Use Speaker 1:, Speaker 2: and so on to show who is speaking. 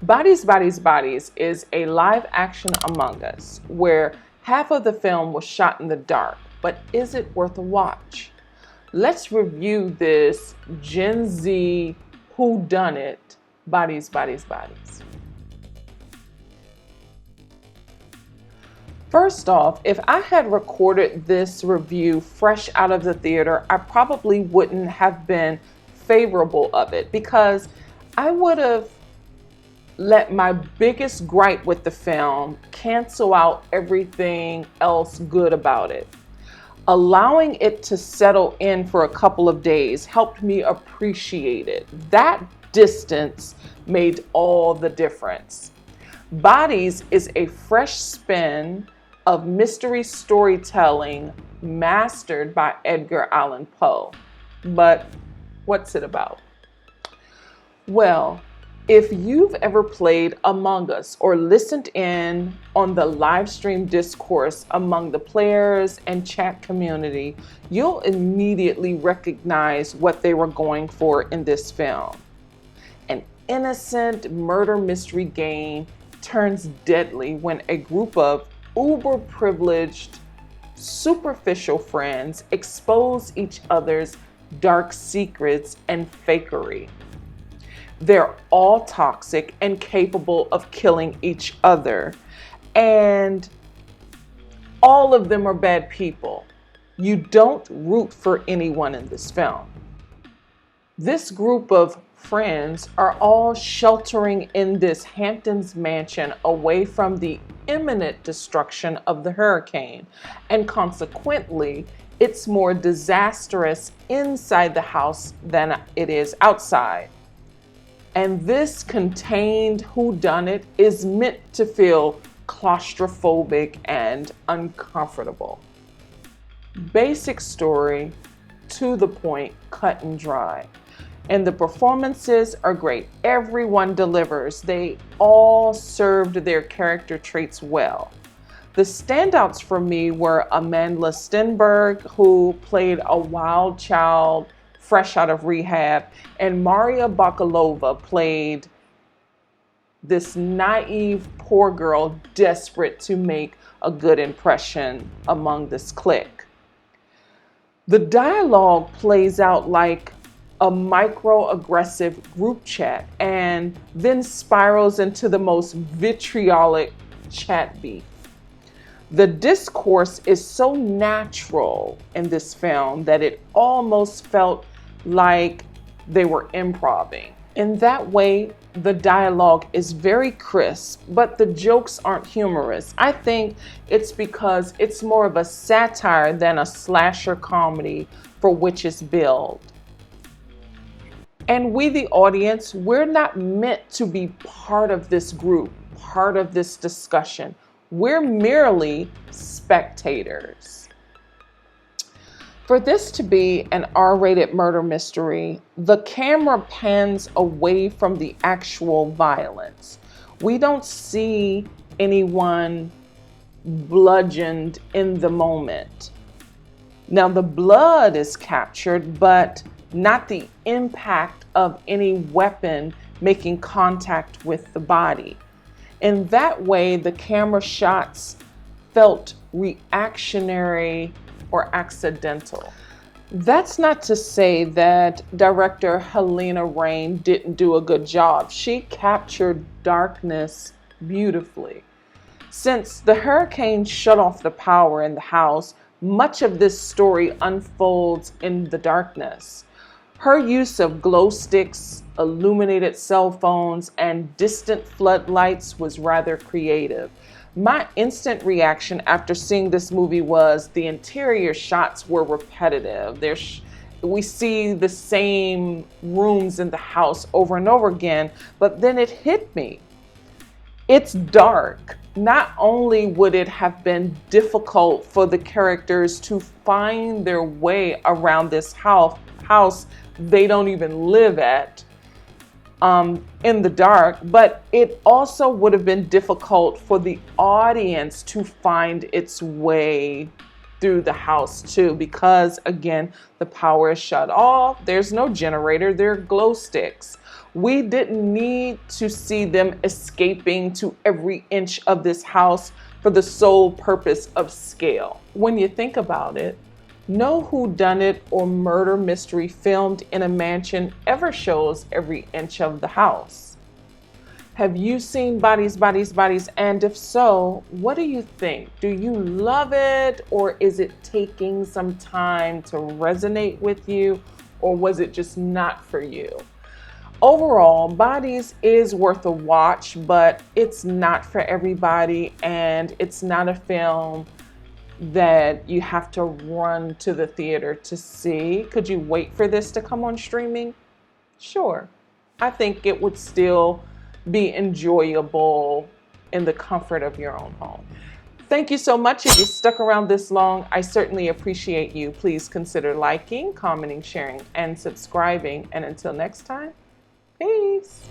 Speaker 1: Bodies, Bodies, Bodies is a live action Among Us where half of the film was shot in the dark, but is it worth a watch? Let's review this Gen Z whodunit, Bodies, Bodies, Bodies. First off, if I had recorded this review fresh out of the theater, I probably wouldn't have been favorable of it because I would have let my biggest gripe with the film cancel out everything else good about it. Allowing it to settle in for a couple of days helped me appreciate it. That distance made all the difference. Bodies is a fresh spin of mystery storytelling mastered by Edgar Allan Poe. But what's it about? Well, if you've ever played Among Us or listened in on the live stream discourse among the players and chat community, you'll immediately recognize what they were going for in this film. An innocent murder mystery game turns deadly when a group of uber privileged, superficial friends expose each other's dark secrets and fakery. They're all toxic and capable of killing each other. And all of them are bad people. You don't root for anyone in this film. This group of friends are all sheltering in this Hamptons mansion away from the imminent destruction of the hurricane. And consequently, it's more disastrous inside the house than it is outside. And this contained whodunit is meant to feel claustrophobic and uncomfortable. Basic story, to the point, cut and dry. And the performances are great. Everyone delivers. They all served their character traits well. The standouts for me were Amandla Stenberg, who played a wild child fresh out of rehab, and Maria Bakalova played this naive poor girl desperate to make a good impression among this clique. The dialogue plays out like a microaggressive group chat and then spirals into the most vitriolic chat beef. The discourse is so natural in this film that it almost felt like they were improvising. In that way, the dialogue is very crisp, but the jokes aren't humorous. I think it's because it's more of a satire than a slasher comedy for which it's billed. And we, the audience, we're not meant to be part of this group, part of this discussion. We're merely spectators. For this to be an R-rated murder mystery, the camera pans away from the actual violence. We don't see anyone bludgeoned in the moment. Now, the blood is captured, but not the impact of any weapon making contact with the body. In that way, the camera shots felt reactionary or accidental. That's not to say that director Helena Rain didn't do a good job. She captured darkness beautifully. Since the hurricane shut off the power in the house, much of this story unfolds in the darkness. Her use of glow sticks, illuminated cell phones, and distant floodlights was rather creative. My instant reaction after seeing this movie was the interior shots were repetitive. We see the same rooms in the house over and over again, but then it hit me. It's dark. Not only would it have been difficult for the characters to find their way around this house they don't even live at, in the dark, but it also would have been difficult for the audience to find its way through the house too, because again, the power is shut off. There's no generator, there are glow sticks. We didn't need to see them escaping to every inch of this house for the sole purpose of scale. When you think about it, no whodunit or murder mystery filmed in a mansion ever shows every inch of the house. Have you seen Bodies, Bodies, Bodies? And if so, what do you think? Do you love it, or is it taking some time to resonate with you, or was it just not for you? Overall, Bodies is worth a watch, but it's not for everybody, and it's not a film that you have to run to the theater to see. Could you wait for this to come on streaming? Sure. I think it would still be enjoyable in the comfort of your own home. Thank you so much. If you stuck around this long, I certainly appreciate you. Please consider liking, commenting, sharing, and subscribing. And until next time, peace.